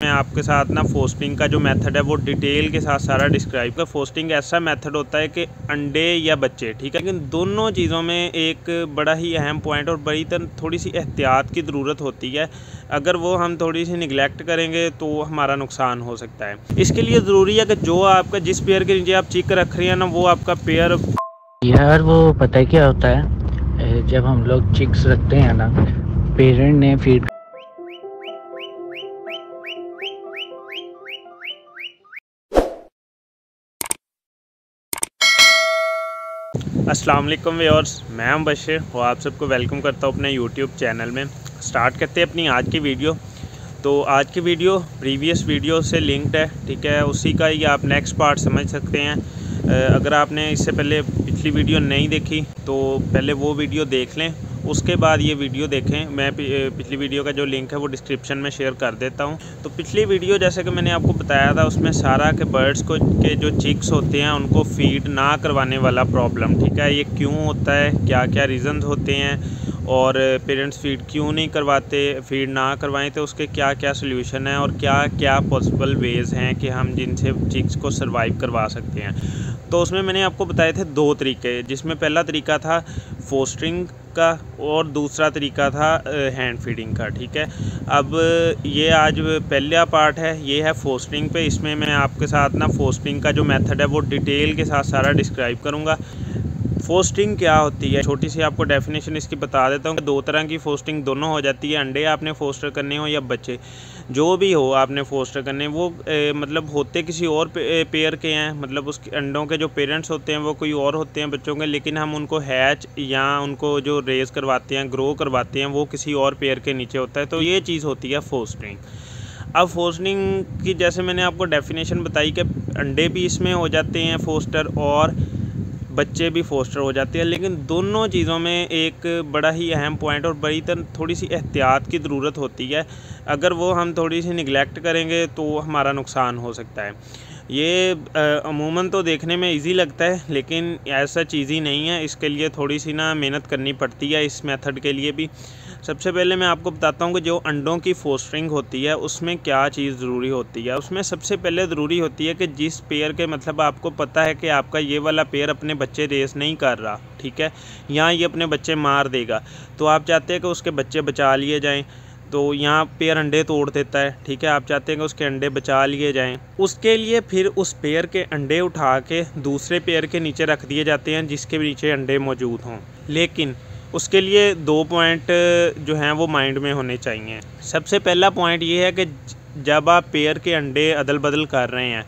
मैं आपके साथ ना फोस्टिंग का जो मेथड है वो डिटेल के साथ सारा डिस्क्राइब कर। फोस्टिंग ऐसा मेथड होता है कि अंडे या बच्चे, ठीक है, लेकिन दोनों चीज़ों में एक बड़ा ही अहम पॉइंट और बड़ी थोड़ी सी एहतियात की ज़रूरत होती है। अगर वो हम थोड़ी सी निगलेक्ट करेंगे तो हमारा नुकसान हो सकता है। इसके लिए ज़रूरी है कि जो आपका जिस पेयर के नीचे आप चिक रख रहे हैं ना, वो आपका पेयर यार वो पता है क्या होता है, जब हम लोग चिक्स रखते हैं ना, पेरेंट ने फीड अस्सलाम वालेकुम व्यूअर्स, मैं हूं बशीर और आप सबको वेलकम करता हूं अपने यूट्यूब चैनल में। स्टार्ट करते हैं अपनी आज की वीडियो। तो आज की वीडियो प्रीवियस वीडियो से लिंक्ड है, ठीक है, उसी का ही आप नेक्स्ट पार्ट समझ सकते हैं। अगर आपने इससे पहले पिछली वीडियो नहीं देखी तो पहले वो वीडियो देख लें, उसके बाद ये वीडियो देखें। मैं पिछली वीडियो का जो लिंक है वो डिस्क्रिप्शन में शेयर कर देता हूँ। तो पिछली वीडियो जैसे कि मैंने आपको बताया था, उसमें सारा के बर्ड्स को के जो चिक्स होते हैं उनको फीड ना करवाने वाला प्रॉब्लम, ठीक है, ये क्यों होता है, क्या क्या रीज़न्स होते हैं और पेरेंट्स फीड क्यों नहीं करवाते, फीड ना करवाएं तो उसके क्या क्या सोल्यूशन है और क्या क्या पॉसिबल वेज़ हैं कि हम जिनसे चिक्स को सर्वाइव करवा सकते हैं। तो उसमें मैंने आपको बताए थे दो तरीके, जिसमें पहला तरीका था फोस्टरिंग का और दूसरा तरीका था हैंड फीडिंग का, ठीक है। अब ये आज पहला पार्ट है, ये है फोस्टरिंग पे। इसमें मैं आपके साथ ना फोस्टरिंग का जो मेथड है वो डिटेल के साथ सारा डिस्क्राइब करूँगा। फोस्टिंग क्या होती है, छोटी सी आपको डेफिनेशन इसकी बता देता हूँ। दो तरह की फोस्टिंग दोनों हो जाती है, अंडे आपने फोस्टर करने हो या बच्चे, जो भी हो आपने फोस्टर करने, वो मतलब होते किसी और पेयर के हैं, मतलब उसके अंडों के जो पेरेंट्स होते हैं वो कोई और होते हैं बच्चों के, लेकिन हम उनको हैच या उनको जो रेज़ करवाते हैं, ग्रो करवाते हैं, वो किसी और पेयर के नीचे होता है। तो ये चीज़ होती है फोस्टरिंग। अब फोस्टरिंग की जैसे मैंने आपको डेफिनेशन बताई कि अंडे भी इसमें हो जाते हैं फोस्टर और बच्चे भी फोस्टर हो जाते हैं, लेकिन दोनों चीज़ों में एक बड़ा ही अहम पॉइंट और बड़ी थोड़ी सी एहतियात की ज़रूरत होती है। अगर वो हम थोड़ी सी निगलेक्ट करेंगे तो हमारा नुकसान हो सकता है। ये अमूमन तो देखने में इजी लगता है, लेकिन ऐसा चीज़ ही नहीं है। इसके लिए थोड़ी सी ना मेहनत करनी पड़ती है, इस मेथड के लिए भी। सबसे पहले मैं आपको बताता हूँ कि जो अंडों की फोस्टरिंग होती है उसमें क्या चीज़ ज़रूरी होती है। उसमें सबसे पहले ज़रूरी होती है कि जिस पेयर के, मतलब आपको पता है कि आपका ये वाला पेयर अपने बच्चे रेस नहीं कर रहा, ठीक है, यहाँ ये अपने बच्चे मार देगा, तो आप चाहते हैं कि उसके बच्चे बचा लिए जाएँ। तो यहाँ पेयर अंडे तोड़ देता है, ठीक है, आप चाहते हैं कि उसके अंडे बचा लिए जाएं। उसके लिए फिर उस पेयर के अंडे उठा के दूसरे पेयर के नीचे रख दिए जाते हैं जिसके नीचे अंडे मौजूद हों। लेकिन उसके लिए दो पॉइंट जो हैं वो माइंड में होने चाहिए। सबसे पहला पॉइंट ये है कि जब आप पेयर के अंडे अदल बदल कर रहे हैं,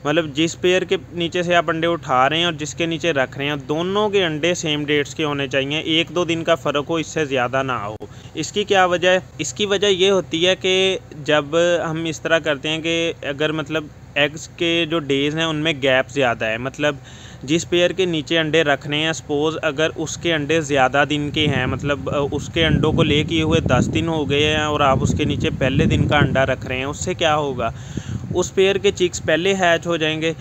मतलब जिस पेयर के नीचे से आप अंडे उठा रहे हैं और जिसके नीचे रख रहे हैं, दोनों के अंडे सेम डेट्स के होने चाहिए, एक दो दिन का फ़र्क हो, इससे ज़्यादा ना हो। इसकी क्या वजह है? इसकी वजह ये होती है कि जब हम इस तरह करते हैं कि अगर मतलब एग्स के जो डेज़ हैं उनमें गैप ज़्यादा है, मतलब जिस पेयर के नीचे अंडे रख रहे हैं, सपोज़ अगर उसके अंडे ज़्यादा दिन के हैं, मतलब उसके अंडों को ले किए हुए 10 दिन हो गए हैं और आप उसके नीचे पहले दिन का अंडा रख रहे हैं, उससे क्या होगा, उस पेयर के चिक्स पहले हैच हो जाएंगे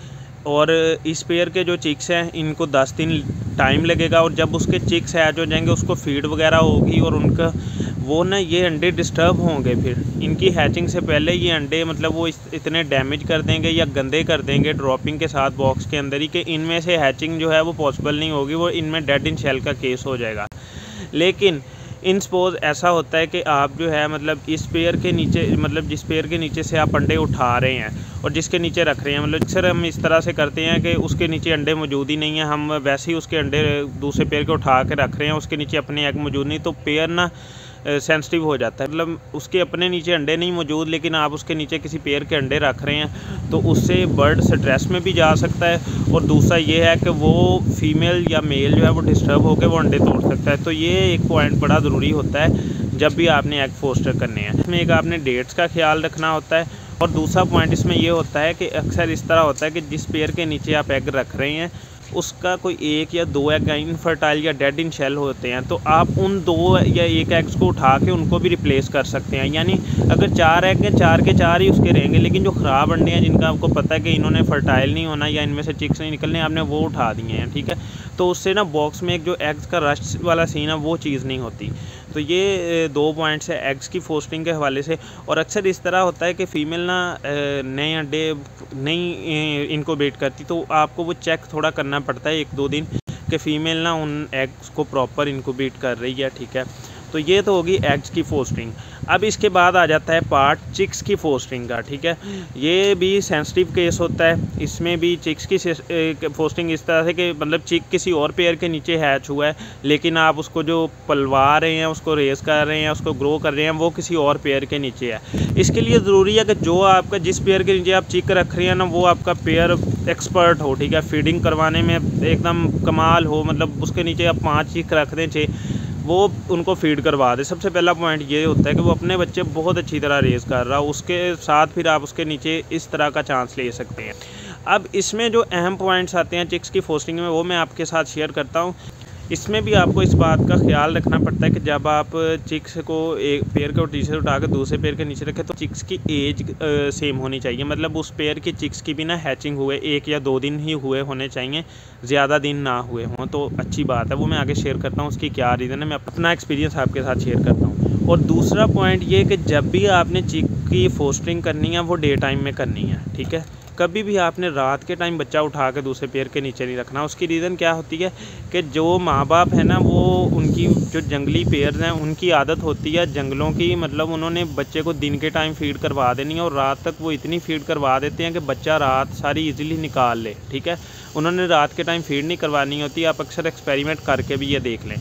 और इस पेयर के जो चिक्स हैं इनको 10 दिन टाइम लगेगा, और जब उसके चिक्स हैच हो जाएंगे उसको फीड वगैरह होगी और उनका वो ना ये अंडे डिस्टर्ब होंगे। फिर इनकी हैचिंग से पहले ये अंडे मतलब वो इतने डैमेज कर देंगे या गंदे कर देंगे ड्रॉपिंग के साथ बॉक्स के अंदर ही, कि इनमें से हैचिंग जो है वो पॉसिबल नहीं होगी, वो इनमें डेड इन शेल का केस हो जाएगा। लेकिन इन सपोज ऐसा होता है कि आप जो है मतलब इस पेयर के नीचे, मतलब जिस पेयर के नीचे से आप अंडे उठा रहे हैं और जिसके नीचे रख रहे हैं, मतलब अक्सर हम इस तरह से करते हैं कि उसके नीचे अंडे मौजूद ही नहीं है, हम वैसे ही उसके अंडे दूसरे पेयर के उठा के रख रहे हैं, उसके नीचे अपने एग मौजूद नहीं, तो पेयर ना सेंसिटिव हो जाता है। मतलब उसके अपने नीचे अंडे नहीं मौजूद, लेकिन आप उसके नीचे किसी पेयर के अंडे रख रहे हैं, तो उससे बर्ड स्ट्रेस में भी जा सकता है, और दूसरा ये है कि वो फीमेल या मेल जो है वो डिस्टर्ब होकर वो अंडे तोड़ सकता है। तो ये एक पॉइंट बड़ा ज़रूरी होता है जब भी आपने एग फोस्टर करने हैं। इसमें एक आपने डेट्स का ख्याल रखना होता है, और दूसरा पॉइंट इसमें ये होता है कि अक्सर इस तरह होता है कि जिस पेयर के नीचे आप एग रख रहे हैं उसका कोई एक या दो एग इनफर्टाइल या डेड इन शेल होते हैं, तो आप उन दो या एक एग्स को उठा के उनको भी रिप्लेस कर सकते हैं। यानी अगर 4 एग हैं, 4 के 4 ही उसके रहेंगे, लेकिन जो ख़राब अंडे हैं जिनका आपको पता है कि इन्होंने फर्टाइल नहीं होना या इनमें से चिक्स नहीं निकलने, आपने वो उठा दिए हैं, ठीक है। तो उससे ना बॉक्स में एक जो एग्स का रस्ट वाला सीन है वो चीज़ नहीं होती। तो ये 2 पॉइंट्स है एग्स की फोस्टिंग के हवाले से। और अक्सर इस तरह होता है कि फ़ीमेल ना नए अंडे नहीं इनक्यूबेट करती, तो आपको वो चेक थोड़ा करना पड़ता है 1-2 दिन कि फ़ीमेल ना उन एग्स को प्रॉपर इनक्यूबेट कर रही है, ठीक है। तो ये तो होगी एग्स की फोस्टिंग। अब इसके बाद आ जाता है पार्ट चिक्स की फोस्टिंग का, ठीक है। ये भी सेंसिटिव केस होता है। इसमें भी चिक्स की फोस्टिंग इस तरह से कि मतलब चिक किसी और पेयर के नीचे हैच हुआ है, लेकिन आप उसको जो पलवा रहे हैं, उसको रेस कर रहे हैं, उसको ग्रो कर रहे हैं, वो किसी और पेयर के नीचे है। इसके लिए ज़रूरी है कि जो आपका जिस पेयर के नीचे आप चिक रख रहे हैं ना, वो आपका पेयर एक्सपर्ट हो, ठीक है। फीडिंग करवाने में एकदम कमाल हो, मतलब उसके नीचे आप 5 चिक रख दें, 6, वो उनको फीड करवा दे। सबसे पहला पॉइंट ये होता है कि वो अपने बच्चे बहुत अच्छी तरह रेस कर रहा हो, उसके साथ फिर आप उसके नीचे इस तरह का चांस ले सकते हैं। अब इसमें जो अहम पॉइंट्स आते हैं चिक्स की फोस्टिंग में, वो मैं आपके साथ शेयर करता हूँ। इसमें भी आपको इस बात का ख्याल रखना पड़ता है कि जब आप चिक्स को एक पेयर के नीचे उठा कर दूसरे पेयर के नीचे रखें, तो चिक्स की एज सेम होनी चाहिए। मतलब उस पेयर की चिक्स की भी ना हैचिंग हुए 1 या 2 दिन ही हुए होने चाहिए, ज़्यादा दिन ना हुए हों तो अच्छी बात है। वो मैं आगे शेयर करता हूँ, उसकी क्या रीज़न है, मैं अपना एक्सपीरियंस आपके साथ शेयर करता हूँ। और दूसरा पॉइंट ये कि जब भी आपने चिक की फोस्टिंग करनी है, वो डे टाइम में करनी है, ठीक है। कभी भी आपने रात के टाइम बच्चा उठा के दूसरे पेयर के नीचे नहीं रखना। उसकी रीज़न क्या होती है कि जो माँ बाप है ना, वो उनकी जो जंगली पेयर्स हैं, उनकी आदत होती है जंगलों की, मतलब उन्होंने बच्चे को दिन के टाइम फीड करवा देनी है और रात तक वो इतनी फीड करवा देते हैं कि बच्चा रात सारी इजीली निकाल ले, ठीक है। उन्होंने रात के टाइम फीड नहीं करवानी होती। आप अक्सर एक्सपेरिमेंट करके भी ये देख लें।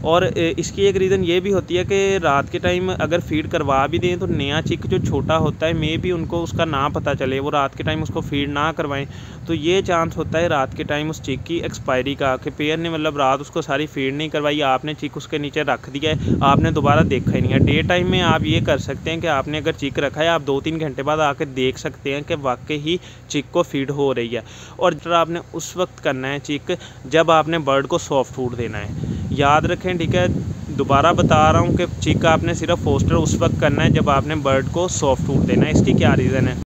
और इसकी एक रीज़न ये भी होती है कि रात के टाइम अगर फीड करवा भी दें, तो नया चिक जो छोटा होता है, मे भी उनको उसका ना पता चले, वो रात के टाइम उसको फीड ना करवाएं, तो ये चांस होता है रात के टाइम उस चिक की एक्सपायरी का, कि पेयर ने मतलब रात उसको सारी फीड नहीं करवाई, आपने चिक उसके नीचे रख दिया है, आपने दोबारा देखा ही नहीं है। डे टाइम में आप ये कर सकते हैं कि आपने अगर चिक रखा है, आप 2-3 घंटे बाद आकर देख सकते हैं कि वाकई ही चिक को फीड हो रही है। और आपने उस वक्त करना है चिक जब आपने बर्ड को सॉफ्ट फूड देना है। याद रखें, ठीक है, दोबारा बता रहा हूँ कि चिक आपने सिर्फ फोस्टर उस वक्त करना है जब आपने बर्ड को सॉफ्ट फूड देना है। इसकी क्या रीज़न है?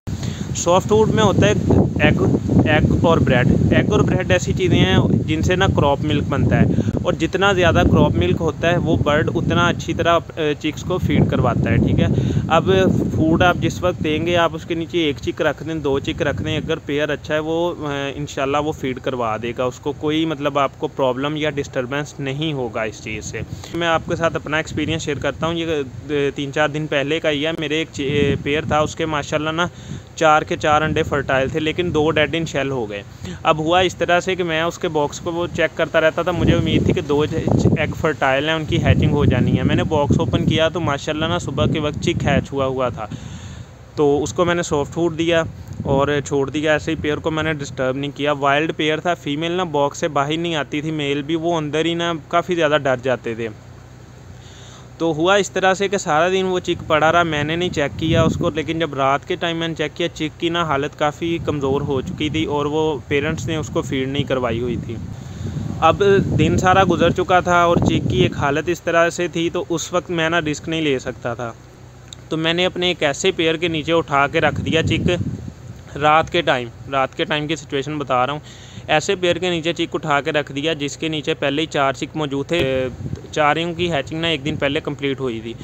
सॉफ्ट फूड में होता है एग और ब्रेड। एग और ब्रेड ऐसी चीज़ें हैं जिनसे ना क्रॉप मिल्क बनता है, और जितना ज़्यादा क्रॉप मिल्क होता है, वो बर्ड उतना अच्छी तरह चिक्स को फीड करवाता है, ठीक है। अब फूड आप जिस वक्त देंगे, आप उसके नीचे 1 चिक रख दें, 2 चिक रख दें, अगर पेयर अच्छा है, वो इंशाल्लाह वो फीड करवा देगा उसको। कोई मतलब आपको प्रॉब्लम या डिस्टर्बेंस नहीं होगा इस चीज़ से। मैं आपके साथ अपना एक्सपीरियंस शेयर करता हूँ। ये 3-4 दिन पहले का ही है। मेरे एक पेयर था, उसके माशाल्लाह ना 4 के 4 अंडे फर्टाइल थे, लेकिन 2 डेड इन शेल हो गए। अब हुआ इस तरह से कि मैं उसके बॉक्स को वो चेक करता रहता था, मुझे उम्मीद थी कि 2 एग फर्टाइल हैं, उनकी हैचिंग हो जानी है। मैंने बॉक्स ओपन किया तो माशाल्लाह ना सुबह के वक्त चिक हैच हुआ था, तो उसको मैंने सॉफ्ट फूड दिया और छोड़ दिया। ऐसे ही पेयर को मैंने डिस्टर्ब नहीं किया। वाइल्ड पेयर था, फीमेल ना बॉक्स से बाहर नहीं आती थी, मेल भी वो अंदर ही ना काफ़ी ज़्यादा डर जाते थे। तो हुआ इस तरह से कि सारा दिन वो चिक पड़ा रहा, मैंने नहीं चेक किया उसको, लेकिन जब रात के टाइम मैंने चेक किया, चिक की ना हालत काफ़ी कमज़ोर हो चुकी थी और वो पेरेंट्स ने उसको फीड नहीं करवाई हुई थी। अब दिन सारा गुजर चुका था और चिक की एक हालत इस तरह से थी, तो उस वक्त मैं ना रिस्क नहीं ले सकता था। तो मैंने अपने एक ऐसे पेयर के नीचे उठा के रख दिया चिक। रात के टाइम की सिचुएशन बता रहा हूँ। ऐसे पेयर के नीचे चिक उठा के रख दिया जिसके नीचे पहले ही 4 चिक मौजूद थे। चारों की हैचिंग ना 1 दिन पहले कंप्लीट हुई थी।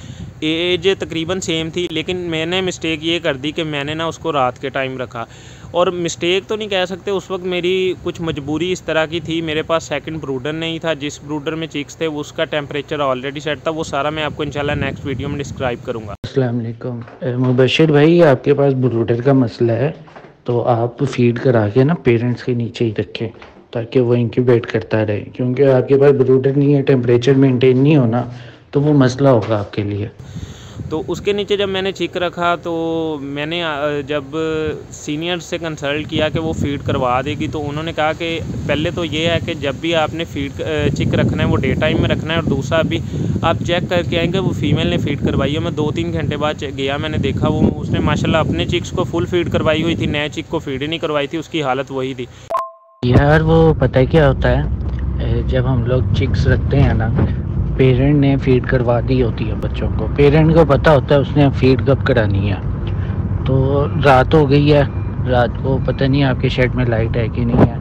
एज तकरीबन सेम थी, लेकिन मैंने मिस्टेक ये कर दी कि मैंने ना उसको रात के टाइम रखा। और मिस्टेक तो नहीं कह सकते, उस वक्त मेरी कुछ मजबूरी इस तरह की थी। मेरे पास सेकंड ब्रूडर नहीं था। जिस ब्रूडर में चिक्स थे उसका टेम्परेचर ऑलरेडी सेट था। वो सारा मैं आपको इंशाल्लाह नेक्स्ट वीडियो में डिस्क्राइब करूँगा। अस्सलाम वालेकुम मुबशिर भाई, आपके पास ब्रूडर का मसला है तो आप फीड करा के ना पेरेंट्स के नीचे ही रखें ताकि वो इंक्यूबेट करता रहे, क्योंकि आपके पास ब्रूडर नहीं है, टेम्परेचर मेंटेन नहीं होना, तो वो मसला होगा आपके लिए। तो उसके नीचे जब मैंने चिक रखा, तो मैंने जब सीनियर से कंसल्ट किया कि वो फीड करवा देगी, तो उन्होंने कहा कि पहले तो ये है कि जब भी आपने चिक रखना है वो डे टाइम में रखना है, और दूसरा अभी आप चेक करके आएंगे वो फीमेल ने फीड करवाई है। मैं 2-3 घंटे बाद गया, मैंने देखा वो उसने माशाल्लाह अपने चिक्स को फुल फीड करवाई हुई थी, नए चिक को फीड ही नहीं करवाई थी, उसकी हालत वही थी। यार वो पता है क्या होता है, जब हम लोग चिक्स रखते हैं ना, पेरेंट ने फीड करवा दी होती है बच्चों को, पेरेंट को पता होता है उसने फीड कब करानी है। तो रात हो गई है, रात को पता नहीं आपके शेड में लाइट है कि नहीं है,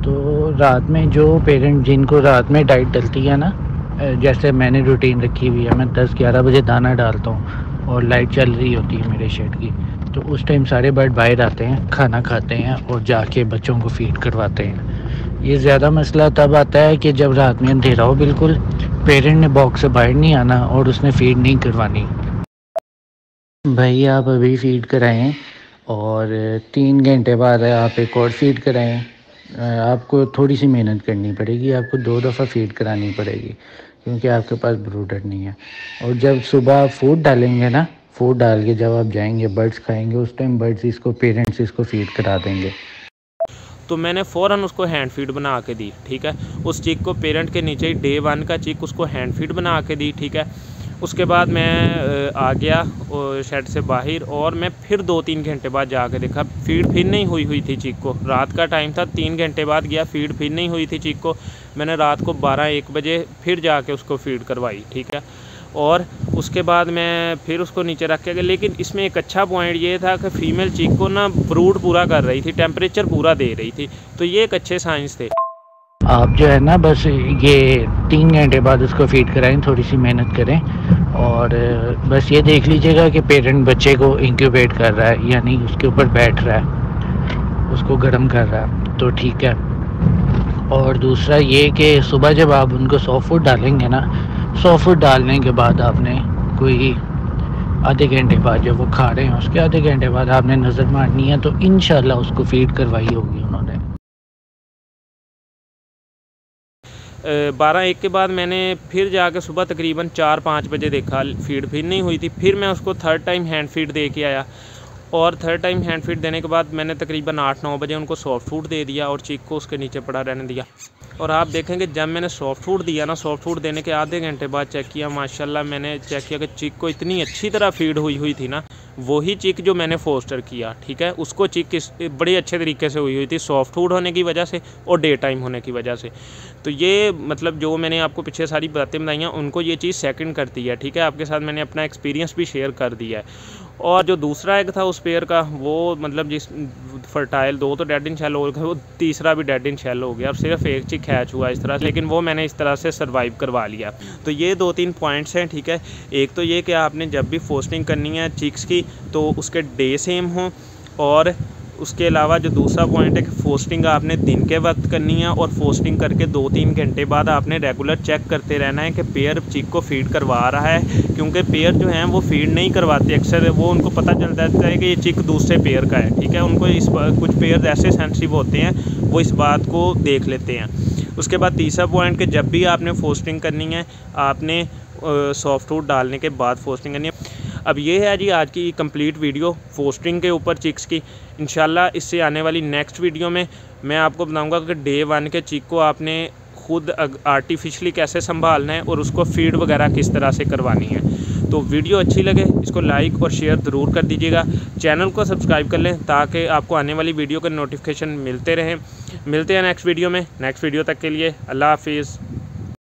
तो रात में जो पेरेंट जिनको रात में डाइट डलती है ना, जैसे मैंने रूटीन रखी हुई है, मैं 10-11 बजे दाना डालता हूँ और लाइट चल रही होती है मेरे शेड की, तो उस टाइम सारे बर्ड बाहर आते हैं, खाना खाते हैं और जाके बच्चों को फीड करवाते हैं। ये ज़्यादा मसला तब आता है कि जब रात में अंधेरा हो बिल्कुल, पेरेंट ने बॉक्स से बाहर नहीं आना और उसने फीड नहीं करवानी। भाई आप अभी फीड कराएं और 3 घंटे बाद आप एक और फीड कराएं। आपको थोड़ी सी मेहनत करनी पड़ेगी, आपको 2 दफ़ा फीड करानी पड़ेगी क्योंकि आपके पास ब्रूडर नहीं है। और जब सुबह आप फूड डालेंगे ना, फूड डाल के जब आप जाएंगे बर्ड्स खाएंगे, उस टाइम बर्ड्स इसको पेरेंट्स इसको फीड करा देंगे। तो मैंने फ़ौरन उसको हैंड फीड बना के दी, ठीक है। उस चिक को पेरेंट के नीचे ही डे 1 का चिक उसको हैंड फीड बना के दी, ठीक है। उसके बाद मैं आ गया शेड से बाहर और मैं फिर 2-3 घंटे बाद जाके देखा फीड फिर नहीं हुई थी चिक को। रात का टाइम था, 3 घंटे बाद गया, फीड फिर नहीं हुई थी चिक को। मैंने रात को 12-1 बजे फिर जाके उसको फीड करवाई, ठीक है। और उसके बाद मैं फिर उसको नीचे रख के गया। लेकिन इसमें एक अच्छा पॉइंट ये था कि फ़ीमेल चिक को ना ब्रूड पूरा कर रही थी, टेम्परेचर पूरा दे रही थी, तो ये एक अच्छे साइंस थे। आप जो है ना बस ये 3 घंटे बाद उसको फीड कराएं, थोड़ी सी मेहनत करें और बस ये देख लीजिएगा कि पेरेंट बच्चे को इंक्यूबेट कर रहा है, यानी उसके ऊपर बैठ रहा है, उसको गर्म कर रहा है, तो ठीक है। और दूसरा ये कि सुबह जब आप उनको सॉफ्ट फूड डालेंगे ना, सॉफ्ट फूड डालने के बाद आपने कोई आधे घंटे बाद जब वो खा रहे हैं उसके आधे घंटे बाद आपने नज़र मारनी है, तो इंशाल्लाह उसको फीड करवाई होगी उन्होंने। 12-1 के बाद मैंने फिर जाकर सुबह तकरीबन 4-5 बजे देखा फीड फिर नहीं हुई थी। फिर मैं उसको थर्ड टाइम हैंड फीड दे के आया और थर्ड टाइम हैंड फीड देने के बाद मैंने तकरीबन 8-9 बजे उनको सॉफ्ट फूड दे दिया और चिक को उसके नीचे पड़ा रहने दिया। और आप देखेंगे जब मैंने सॉफ्ट फूड दिया ना, सॉफ्ट फूड देने के आधे घंटे बाद चेक किया, माशाल्लाह मैंने चेक किया कि चिक को इतनी अच्छी तरह फीड हुई थी ना, वही चिक जो मैंने फोस्टर किया, ठीक है, उसको चिक बड़े अच्छे तरीके से हुई थी, सॉफ्ट फूड होने की वजह से और डे टाइम होने की वजह से। तो ये मतलब जो मैंने आपको पीछे सारी बातें बताई हैं उनको ये चीज़ सेकंड करती है, ठीक है। आपके साथ मैंने अपना एक्सपीरियंस भी शेयर कर दिया है। और जो दूसरा एग था उस पेयर का, वो मतलब जिस फर्टाइल 2 तो डेड इन शेल हो गए, वो तीसरा भी डेड इन शेल हो गया। अब सिर्फ एक चिक हैच हुआ इस तरह से, लेकिन वो मैंने इस तरह से सर्वाइव करवा लिया। तो ये 2-3 पॉइंट्स हैं, ठीक है। एक तो ये कि आपने जब भी फोस्टिंग करनी है चिक्स की तो उसके डे सेम हो, और उसके अलावा जो दूसरा पॉइंट है कि फोस्टिंग आपने दिन के वक्त करनी है और फोस्टिंग करके 2-3 घंटे बाद आपने रेगुलर चेक करते रहना है कि पेयर चिक को फीड करवा रहा है, क्योंकि पेयर जो हैं वो फीड नहीं करवाते अक्सर, वो उनको पता चल जाता है कि ये चिक दूसरे पेयर का है, ठीक है। उनको कुछ पेयर ऐसे सेंसिटिव होते हैं, वो इस बात को देख लेते हैं। उसके बाद तीसरा पॉइंट कि जब भी आपने फोस्टिंग करनी है आपने सॉफ्ट फूड डालने के बाद फोस्टिंग करनी है। अब ये है जी आज की कंप्लीट वीडियो फोस्टिंग के ऊपर चिक्स की। इंशाल्लाह इससे आने वाली नेक्स्ट वीडियो में मैं आपको बताऊंगा कि डे 1 के चिक को आपने खुद आर्टिफिशियली कैसे संभालना है और उसको फीड वगैरह किस तरह से करवानी है। तो वीडियो अच्छी लगे इसको लाइक और शेयर ज़रूर कर दीजिएगा, चैनल को सब्सक्राइब कर लें ताकि आपको आने वाली वीडियो के नोटिफिकेशन मिलते रहें। मिलते हैं नेक्स्ट वीडियो में। नेक्स्ट वीडियो तक के लिए अल्लाह हाफिज़।